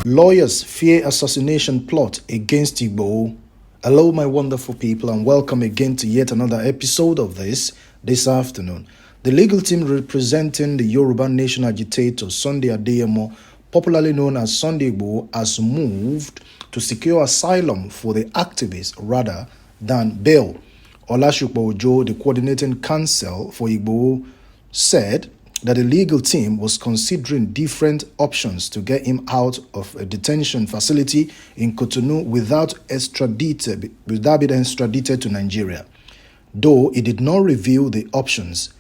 Lawyers fear assassination plot against Igbo. Hello, my wonderful people, and welcome again to yet another episode of this afternoon. The legal team representing the Yoruba Nation agitator Sunday Adeyemo, popularly known as Sunday Igboho, has moved to secure asylum for the activists rather than bail. Olashukbo Ojo, the coordinating counsel for Igboho, said that the legal team was considering different options to get him out of a detention facility in Cotonou without being extradited to Nigeria, though it did not reveal the options.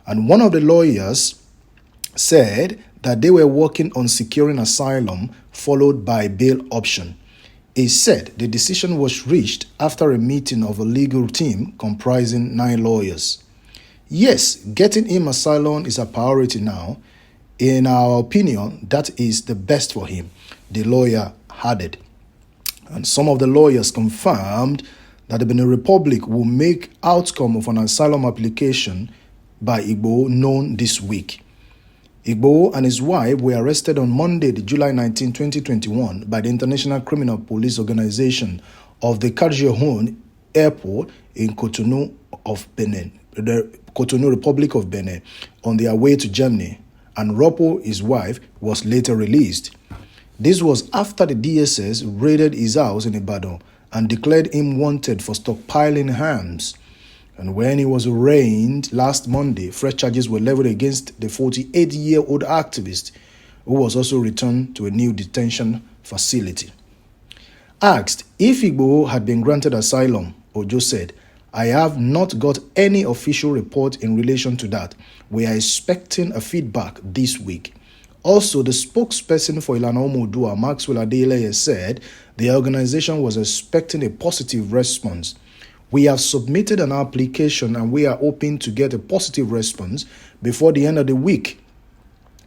And one of the lawyers said that they were working on securing asylum followed by bail option. He said the decision was reached after a meeting of a legal team comprising 9 lawyers. Yes, getting him asylum is a priority now. In our opinion, that is the best for him, the lawyer added. And some of the lawyers confirmed that the Benin Republic will make outcome of an asylum application by Igbo known this week. Igbo and his wife were arrested on Monday, July 19, 2021 by the International Criminal Police Organization of the Cardiahoun Airport in Cotonou of Benin, the Cotonou Republic of Benin, on their way to Germany, and Ropo, his wife, was later released. This was after the DSS raided his house in Ibadan and declared him wanted for stockpiling arms. And when he was arraigned last Monday, fresh charges were leveled against the 48-year-old activist, who was also returned to a new detention facility. Asked if Igboho had been granted asylum, Ojo said, "I have not got any official report in relation to that. We are expecting a feedback this week." Also, the spokesperson for Ilana Omodua, Maxwell Adeleye, said the organization was expecting a positive response. "We have submitted an application and we are hoping to get a positive response before the end of the week."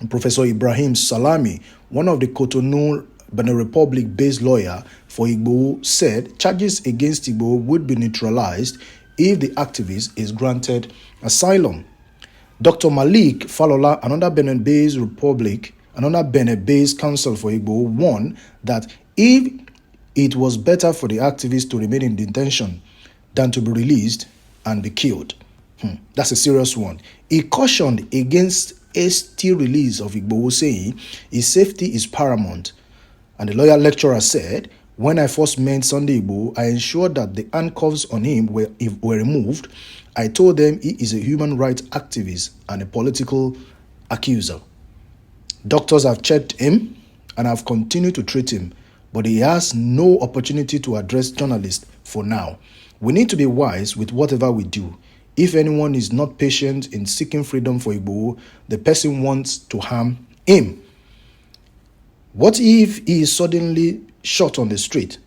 Professor Ibrahim Salami, one of the Cotonou Benin Republic-based lawyer for Igbo, said charges against Igbo would be neutralized if the activist is granted asylum. Dr. Malik Falola, another Benin-based counsel for Igbo, warned that if it was better for the activist to remain in detention than to be released and be killed. That's a serious one. He cautioned against hasty release of Igbo, saying his safety is paramount. And the lawyer lecturer said, "When I first met Sunday Igbo, I ensured that the handcuffs on him were removed. I told them he is a human rights activist and a political accuser. Doctors have checked him and have continued to treat him, but he has no opportunity to address journalists for now. We need to be wise with whatever we do. If anyone is not patient in seeking freedom for Igbo, the person wants to harm him. What if he is suddenly shot on the street?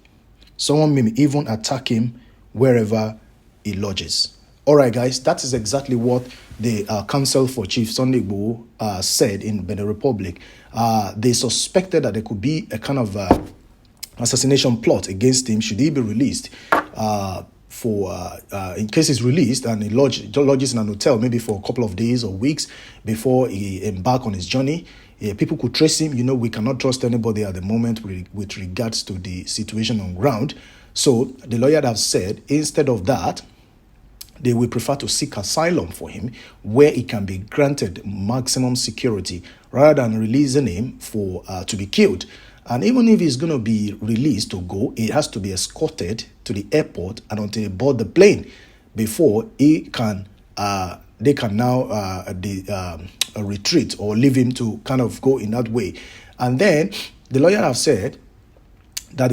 Someone may even attack him wherever he lodges." All right, guys, that is exactly what the counsel for Chief Sunday Igboho said in Benin Republic. They suspected that there could be a kind of assassination plot against him should he be released. In case he's released and he lodges in an hotel, maybe for a couple of days or weeks before he embark on his journey. People could trace him. We cannot trust anybody at the moment with regards to the situation on ground. So the lawyer have said, instead of that, they will prefer to seek asylum for him where he can be granted maximum security rather than releasing him to be killed. And even if he's going to be released to go, he has to be escorted to the airport and until he board the plane before they can now retreat or leave him to kind of go in that way. And then the lawyer have said that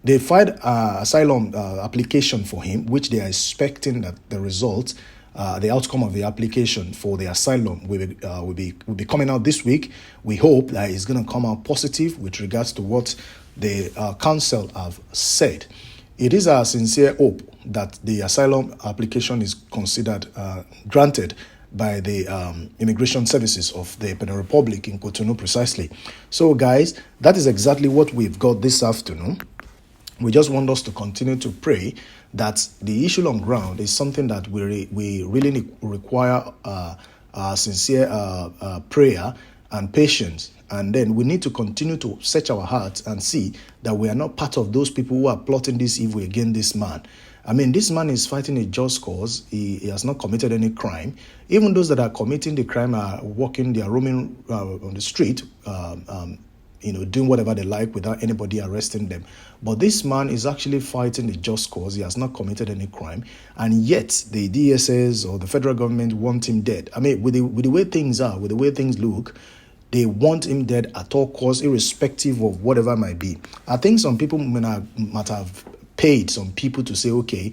they filed asylum application for him, which they are expecting that the outcome of the application for the asylum will be coming out this week. We hope that it's going to come out positive with regards to what the council have said. It is our sincere hope that the asylum application is considered granted by the immigration services of the Benin Republic in Cotonou precisely. So guys, that is exactly what we've got this afternoon. We just want us to continue to pray that the issue on ground is something that we really require sincere prayer and patience. And then we need to continue to search our hearts and see that we are not part of those people who are plotting this evil against this man. I mean, this man is fighting a just cause. He has not committed any crime. Even those that are committing the crime are walking, they are roaming on the street, doing whatever they like without anybody arresting them. But this man is actually fighting a just cause. He has not committed any crime. And yet, the DSS or the federal government want him dead. I mean, with the way things are, with the way things look, they want him dead at all costs, irrespective of whatever it might be. I think some people might have paid some people to say, okay,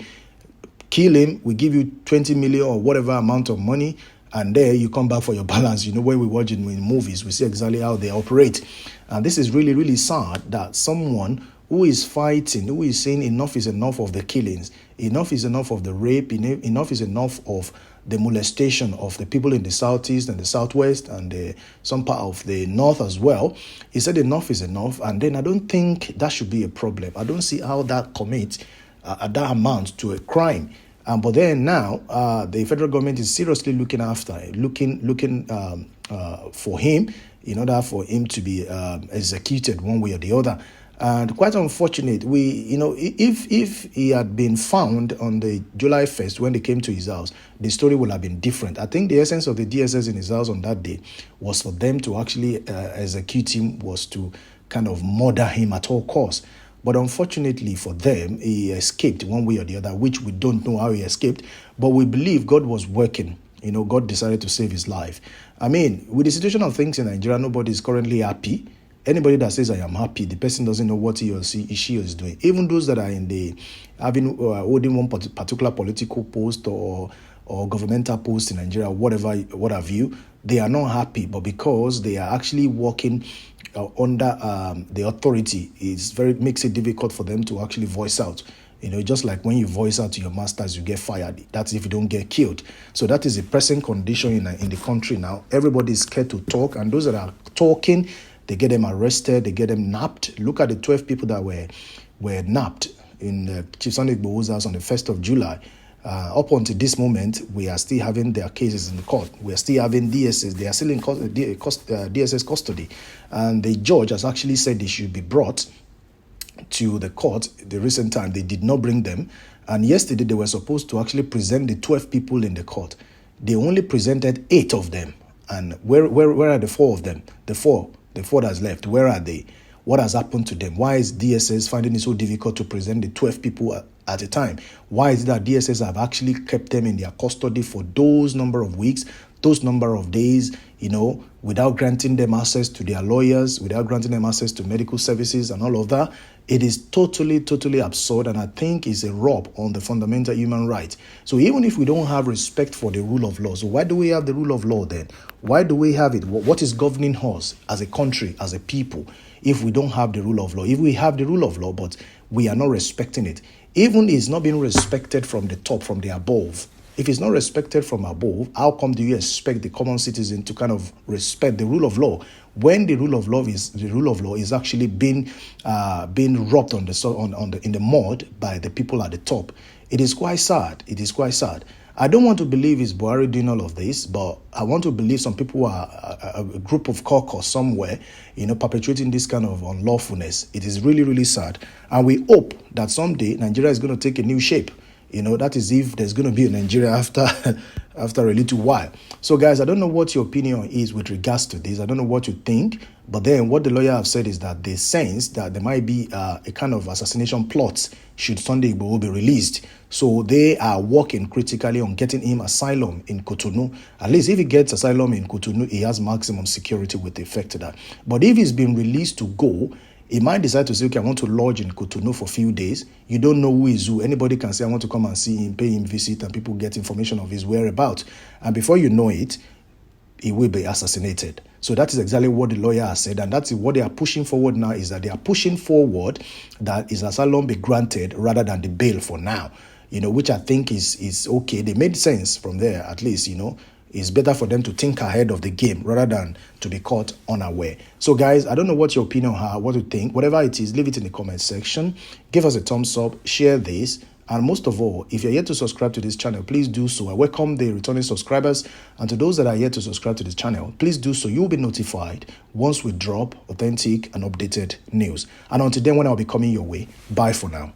kill him, we give you 20 million or whatever amount of money, and there you come back for your balance. When we watch it in movies, we see exactly how they operate. And this is really, really sad that someone who is fighting, who is saying enough is enough of the killings, enough is enough of the rape, enough is enough of the molestation of the people in the southeast and the southwest and some part of the north as well. He said enough is enough, and then I don't think that should be a problem. I don't see how that commits that amount to a crime. But then now the federal government is seriously looking for him in order for him to be executed one way or the other. And quite unfortunate, if he had been found on the July 1st when they came to his house, the story would have been different. I think the essence of the DSS in his house on that day was for them to actually execute him, was to kind of murder him at all costs. But unfortunately for them, he escaped one way or the other, which we don't know how he escaped. But we believe God was working. God decided to save his life. I mean, with the situation of things in Nigeria, nobody is currently happy. Anybody that says I am happy, the person doesn't know what he or she is doing. Even those that are holding one particular political post or governmental post in Nigeria, what have you, they are not happy. But because they are actually working under the authority, makes it difficult for them to actually voice out. Just like when you voice out to your masters, you get fired. That's if you don't get killed. So that is a present condition in the country now. Everybody is scared to talk, and those that are talking, they get them arrested, they get them nabbed. Look at the 12 people that were nabbed in Chief Sunday Igboho's house on the 1st of July. Up until this moment, we are still having their cases in the court. We are still having DSS. They are still in DSS custody. And the judge has actually said they should be brought to the court the recent time. They did not bring them. And yesterday, they were supposed to actually present the 12 people in the court. They only presented 8 of them. And where are the 4 of them? The four that's left, where are they? What has happened to them? Why is DSS finding it so difficult to present the 12 people at a time? Why is it that DSS have actually kept them in their custody for those number of weeks, those number of days, without granting them access to their lawyers, without granting them access to medical services and all of that? It is totally, totally absurd, and I think it's a rub on the fundamental human rights. So even if we don't have respect for the rule of law, so why do we have the rule of law then? Why do we have it? What is governing us as a country, as a people, if we don't have the rule of law? If we have the rule of law, but we are not respecting it, even it's not being respected from the top, from the above. If it's not respected from above, how come do you expect the common citizen to kind of respect the rule of law when the rule of law is actually being rubbed in the mud by the people at the top? It is quite sad. It is quite sad. I don't want to believe it's Buhari doing all of this, but I want to believe some people are a group of caucus somewhere, perpetrating this kind of unlawfulness. It is really, really sad. And we hope that someday Nigeria is going to take a new shape. That is if there's going to be a Nigeria after a little while. So, guys, I don't know what your opinion is with regards to this. I don't know what you think. But then what the lawyer have said is that they sense that there might be a kind of assassination plot should Sunday Igboho be released. So they are working critically on getting him asylum in Cotonou. At least if he gets asylum in Cotonou, he has maximum security with effect to that. But if he's been released to go, he might decide to say, okay, I want to lodge in Cotonou for a few days. You don't know who is who. Anybody can say, I want to come and see him, pay him visit, and people get information of his whereabouts. And before you know it, he will be assassinated. So that is exactly what the lawyer has said. And that's what they are pushing forward now, is that they are pushing forward that his asylum be granted rather than the bail for now, which I think is okay. They made sense from there, at least, It's better for them to think ahead of the game rather than to be caught unaware. So, guys, I don't know what your opinion are, what you think. Whatever it is, leave it in the comment section. Give us a thumbs up, share this, And most of all, if you're yet to subscribe to this channel, please do so. I welcome the returning subscribers. And to those that are yet to subscribe to this channel, please do so. You'll be notified once we drop authentic and updated news. And until then, when I'll be coming your way, bye for now.